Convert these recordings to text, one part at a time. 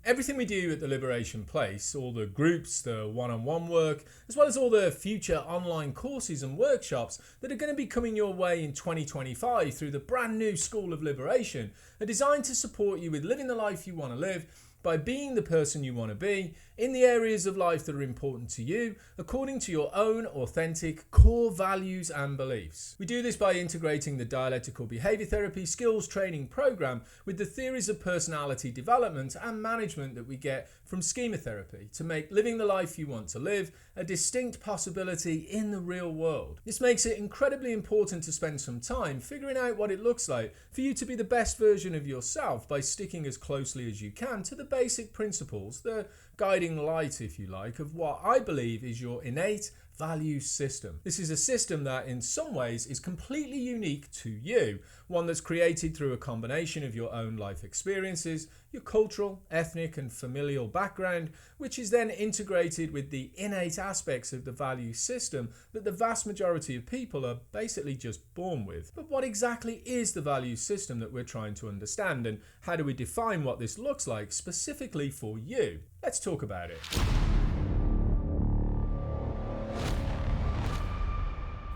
Everything we do at the Liberation Place, all the groups, the one-on-one work, as well as all the future online courses and workshops that are going to be coming your way in 2025 through the brand new School of Liberation, are designed to support you with living the life you want to live by being the person you want to be in the areas of life that are important to you according to your own authentic core values and beliefs. We do this by integrating the dialectical behaviour therapy skills training program with the theories of personality development and management that we get from schema therapy to make living the life you want to live a distinct possibility in the real world. This makes it incredibly important to spend some time figuring out what it looks like for you to be the best version of yourself by sticking as closely as you can to the basic principles, the guiding light, if you like, of what I believe is your innate value system. This is a system that in some ways is completely unique to you, one that's created through a combination of your own life experiences, your cultural, ethnic and familial background, which is then integrated with the innate aspects of the value system that the vast majority of people are basically just born with. But what exactly is the value system that we're trying to understand, and how do we define what this looks like specifically for you? Let's talk about it.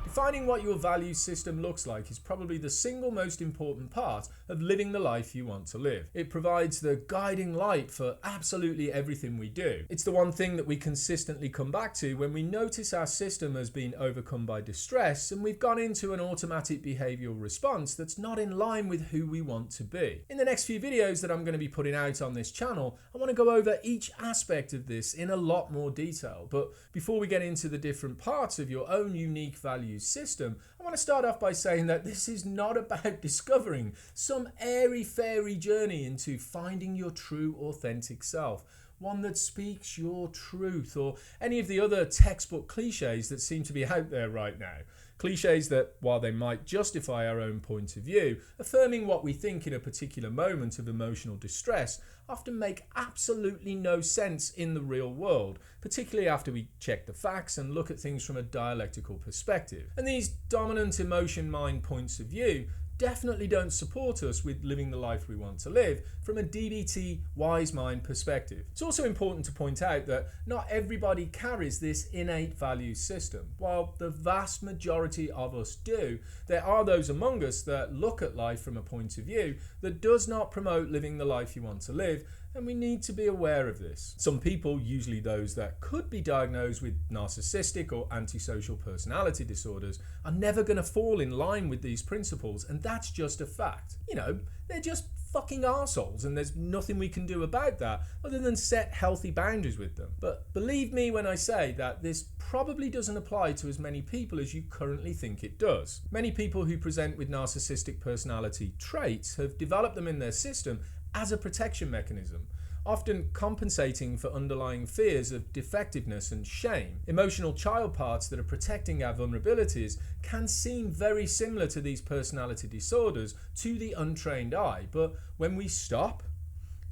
Defining what your value system looks like is probably the single most important part of living the life you want to live. It provides the guiding light for absolutely everything we do. It's the one thing that we consistently come back to when we notice our system has been overcome by distress and we've gone into an automatic behavioural response that's not in line with who we want to be. In the next few videos that I'm going to be putting out on this channel, I want to go over each aspect of this in a lot more detail. But before we get into the different parts of your own unique values system, I want to start off by saying that this is not about discovering some airy-fairy journey into finding your true authentic self, one that speaks your truth, or any of the other textbook cliches that seem to be out there right now. Cliches that, while they might justify our own point of view, affirming what we think in a particular moment of emotional distress, often make absolutely no sense in the real world, particularly after we check the facts and look at things from a dialectical perspective. And these dominant emotion-mind points of view definitely don't support us with living the life we want to live from a DBT wise mind perspective. It's also important to point out that not everybody carries this innate value system. While the vast majority of us do, there are those among us that look at life from a point of view that does not promote living the life you want to live, and we need to be aware of this. Some people, usually those that could be diagnosed with narcissistic or antisocial personality disorders, are never going to fall in line with these principles, and that's just a fact. You know, they're just fucking arseholes, and there's nothing we can do about that other than set healthy boundaries with them. But believe me when I say that this probably doesn't apply to as many people as you currently think it does. Many people who present with narcissistic personality traits have developed them in their system as a protection mechanism, often compensating for underlying fears of defectiveness and shame. Emotional child parts that are protecting our vulnerabilities can seem very similar to these personality disorders to the untrained eye, but when we stop,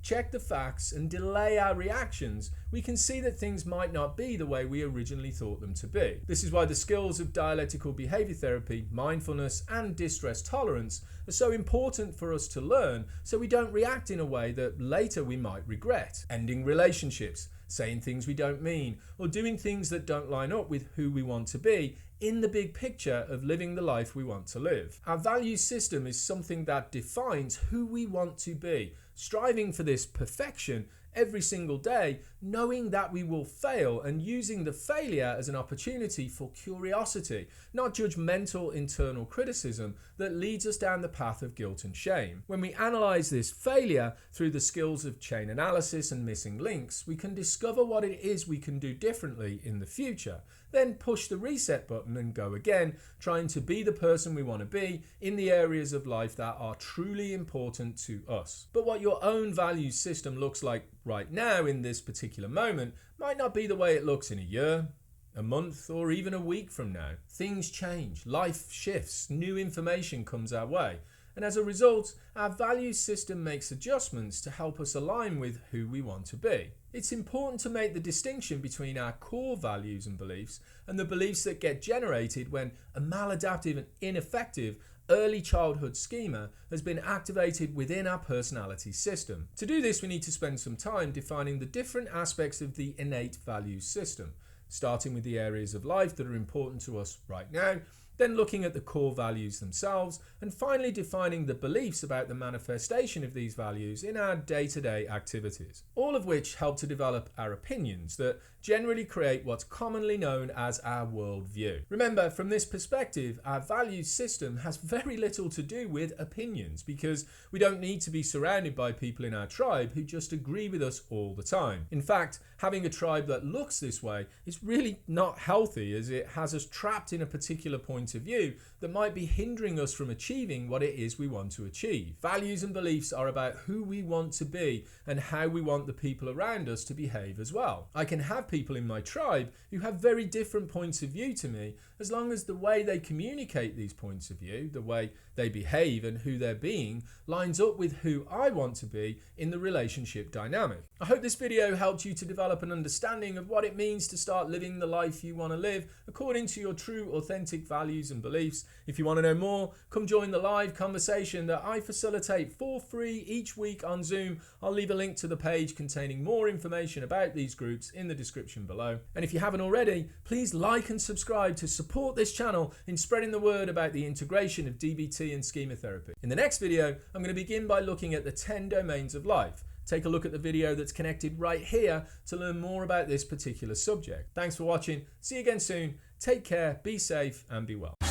check the facts and delay our reactions, we can see that things might not be the way we originally thought them to be. This is why the skills of dialectical behaviour therapy, mindfulness and distress tolerance are so important for us to learn, so we don't react in a way that later we might regret. Ending relationships, saying things we don't mean, or doing things that don't line up with who we want to be in the big picture of living the life we want to live. Our value system is something that defines who we want to be, striving for this perfection every single day, knowing that we will fail and using the failure as an opportunity for curiosity, not judgmental internal criticism that leads us down the path of guilt and shame. When we analyze this failure through the skills of chain analysis and missing links, we can discover what it is we can do differently in the future, then push the reset button and go again, trying to be the person we want to be in the areas of life that are truly important to us. But what your own value system looks like right now in this particular moment might not be the way it looks in a year, a month, or even a week from now. Things change, life shifts, new information comes our way, and as a result, our value system makes adjustments to help us align with who we want to be. It's important to make the distinction between our core values and beliefs and the beliefs that get generated when a maladaptive and ineffective early childhood schema has been activated within our personality system. To do this, we need to spend some time defining the different aspects of the innate value system, starting with the areas of life that are important to us right now, then looking at the core values themselves, and finally defining the beliefs about the manifestation of these values in our day-to-day activities, all of which help to develop our opinions that generally create what's commonly known as our worldview. Remember, from this perspective, our value system has very little to do with opinions, because we don't need to be surrounded by people in our tribe who just agree with us all the time. In fact, having a tribe that looks this way is really not healthy, as it has us trapped in a particular point of view that might be hindering us from achieving what it is we want to achieve. Values and beliefs are about who we want to be and how we want the people around us to behave as well. I can have people in my tribe who have very different points of view to me, as long as the way they communicate these points of view, the way they behave and who they're being, lines up with who I want to be in the relationship dynamic. I hope this video helped you to develop an understanding of what it means to start living the life you want to live according to your true, authentic values and beliefs. If you want to know more, come join the live conversation that I facilitate for free each week on Zoom. I'll leave a link to the page containing more information about these groups in the description below. And if you haven't already, please like and subscribe to support this channel in spreading the word about the integration of DBT and schema therapy. In the next video, I'm going to begin by looking at the 10 domains of life. Take a look at the video that's connected right here to learn more about this particular subject. Thanks for watching. See you again soon. Take care, be safe, and be well.